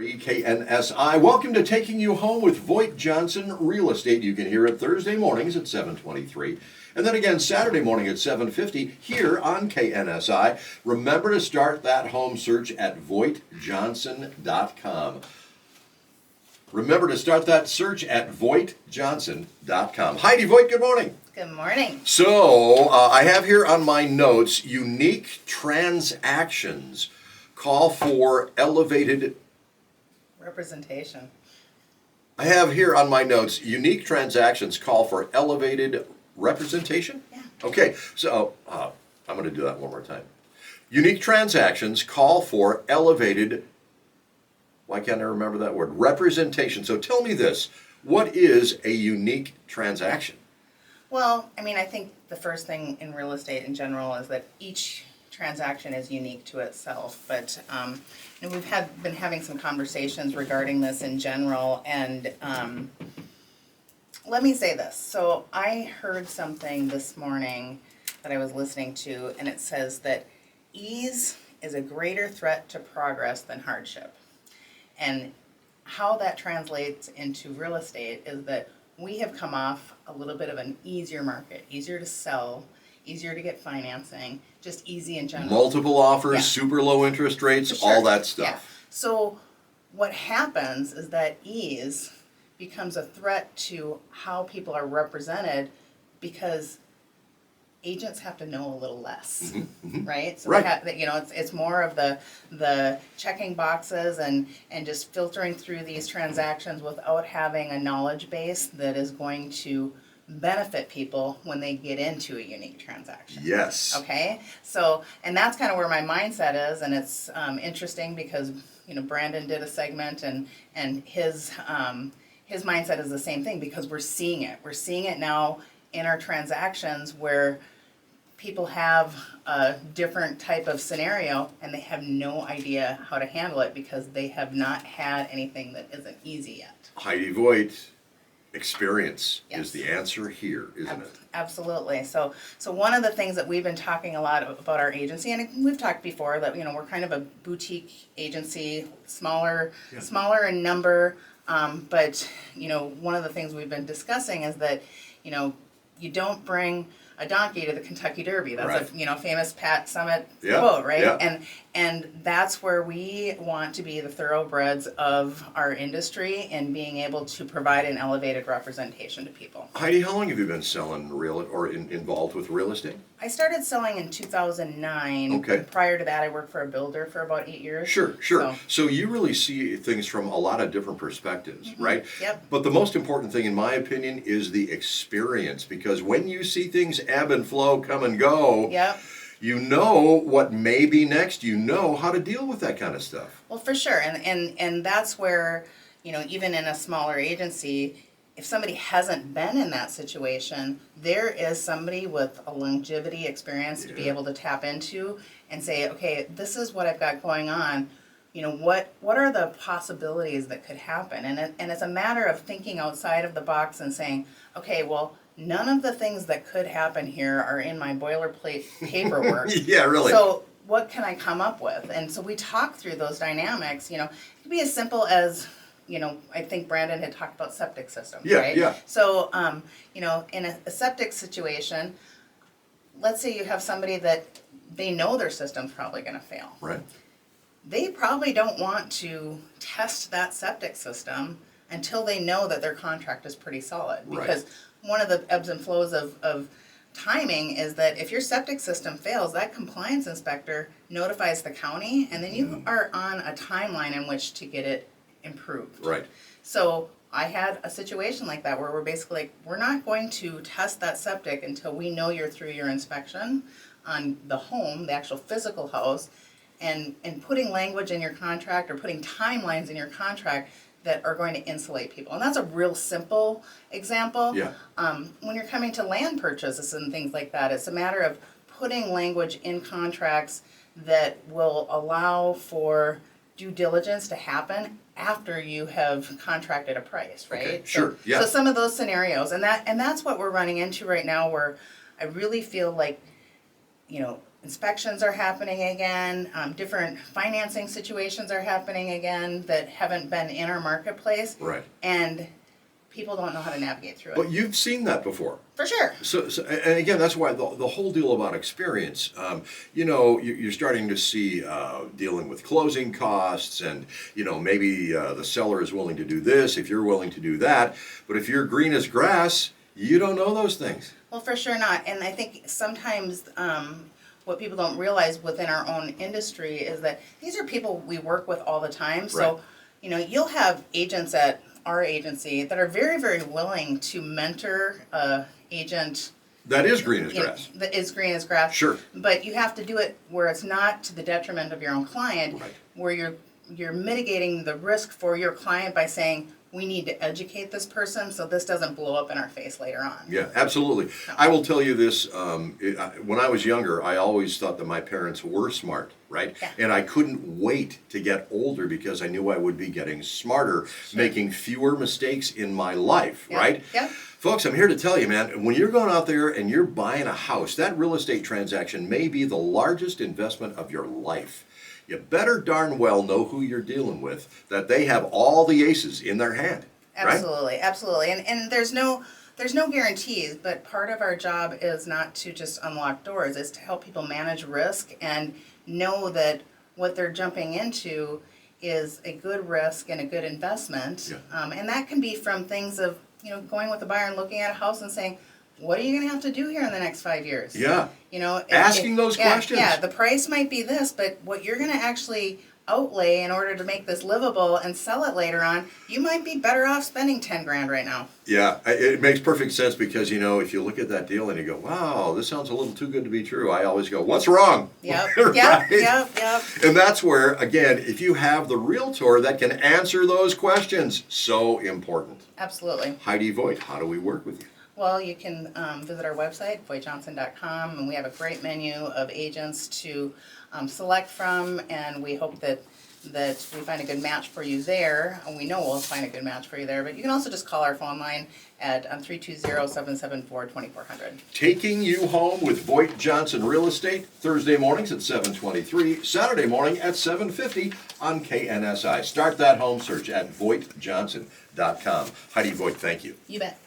KNSI. Welcome to Taking You Home with VoigtJohnson Real Estate. You can hear it Thursday mornings at 7:23, and then again Saturday morning at 7:50 here on KNSI. Remember to start that home search at VoigtJohnson.com. Remember to start that search at VoigtJohnson.com. Heidi Voigt, good morning. Good morning. So, I have here on my notes, unique transactions call for elevated... Representation. I have here on my notes, unique transactions call for elevated representation? Yeah. Okay, so I'm going to do that one more time. Unique transactions call for elevated, why can't I remember that word? Representation. So tell me this, what is a unique transaction? Well, I think the first thing in real estate in general is that each transaction is unique to itself, but we've been having some conversations regarding this in general, and let me say this. So I heard something this morning that I was listening to, and it says that ease is a greater threat to progress than hardship. And how that translates into real estate is that we have come off a little bit of an easier market, easier to sell, easier to get financing, just easy in general. Multiple offers, Yeah. super low interest rates, Sure. all that stuff. Yeah. So what happens is that ease becomes a threat to how people are represented because agents have to know a little less, right? So Right. it's more of the checking boxes and just filtering through these transactions without having a knowledge base that is going to benefit people when they get into a unique transaction. Yes. Okay, so, and that's kind of where my mindset is, and it's interesting because, Brandon did a segment, and his mindset is the same thing, because we're seeing it. We're seeing it now in our transactions where people have a different type of scenario and they have no idea how to handle it because they have not had anything that isn't easy yet. Heidi Voigt, experience Yes. is the answer here, isn't it? Absolutely. So one of the things that we've been talking a lot about our agency, and we've talked before that we're kind of a boutique agency, smaller in number, but one of the things we've been discussing is that you don't bring a donkey to the Kentucky Derby. That's Right. a famous Pat Summitt Yeah, quote, right? yeah. And that's where we want to be the thoroughbreds of our industry and being able to provide an elevated representation to people. Heidi, how long have you been selling involved with real estate? I started selling in 2009. Okay. Prior to that, I worked for a builder for about 8 years. Sure. So you really see things from a lot of different perspectives, right? Yep. But the most important thing, in my opinion, is the experience, because when you see things ebb and flow, come and go, Yep. you know what may be next. You know how to deal with that kind of stuff. Well, for sure, and that's where even in a smaller agency, if somebody hasn't been in that situation, there is somebody with a longevity experience to be able to tap into and say, okay, this is what I've got going on. What are the possibilities that could happen? And it's a matter of thinking outside of the box and saying, okay, well, none of the things that could happen here are in my boilerplate paperwork. Yeah, really. So what can I come up with? And so we talk through those dynamics. It could be as simple as, I think Brandon had talked about septic systems, right? Yeah. So, in a septic situation, let's say you have somebody that they know their system's probably going to fail. Right. They probably don't want to test that septic system until they know that their contract is pretty solid. Because one of the ebbs and flows of timing is that if your septic system fails, that compliance inspector notifies the county, and then you are on a timeline in which to get it improved. Right. So I had a situation like that where we're basically like, we're not going to test that septic until we know you're through your inspection on the home, the actual physical house, and putting language in your contract or putting timelines in your contract that are going to insulate people. And that's a real simple example. Yeah. When you're coming to land purchases and things like that, it's a matter of putting language in contracts that will allow for due diligence to happen after you have contracted a price, right? Okay, sure, yeah. So some of those scenarios, and that's what we're running into right now, where I really feel like, inspections are happening again, different financing situations are happening again that haven't been in our marketplace. Right. And people don't know how to navigate through it. But you've seen that before. For sure. So and again, that's why the whole deal about experience, you're starting to see dealing with closing costs, and, maybe the seller is willing to do this if you're willing to do that. But if you're green as grass, you don't know those things. Well, for sure not. And I think sometimes what people don't realize within our own industry is that these are people we work with all the time. So, Right. You'll have agents at our agency that are very, very willing to mentor a agent That is green as you know, grass. that is green as grass. Sure. But you have to do it where it's not to the detriment of your own client, Right. where you're mitigating the risk for your client by saying, we need to educate this person so this doesn't blow up in our face later on. Yeah, absolutely. I will tell you this, when I was younger, I always thought that my parents were smart, right? Yeah. And I couldn't wait to get older because I knew I would be getting smarter, making fewer mistakes in my life, Yeah. right? Yeah. Folks, I'm here to tell you, man, when you're going out there and you're buying a house, that real estate transaction may be the largest investment of your life. You better darn well know who you're dealing with, that they have all the aces in their hand. Right? Absolutely, absolutely. And there's no guarantees, but part of our job is not to just unlock doors, it's to help people manage risk and know that what they're jumping into is a good risk and a good investment. Yeah. And that can be from things of, going with the buyer and looking at a house and saying, what are you going to have to do here in the next 5 years? Yeah. If- Asking those yeah, questions. Yeah, the price might be this, but what you're going to actually outlay in order to make this livable and sell it later on, you might be better off spending 10 grand right now. Yeah, it makes perfect sense because, if you look at that deal and you go, wow, this sounds a little too good to be true, I always go, what's wrong? Yep, Right? yep. And that's where, again, if you have the realtor that can answer those questions, so important. Absolutely. Heidi Voigt, how do we work with you? Well, you can visit our website, VoigtJohnson.com, and we have a great menu of agents to select from, and we hope that we find a good match for you there. And we know we'll find a good match for you there, but you can also just call our phone line at 320-774-2400. Taking you home with VoigtJohnson Real Estate, Thursday mornings at 7:23, Saturday morning at 7:50 on KNSI. Start that home search at VoigtJohnson.com. Heidi Voigt, thank you. You bet.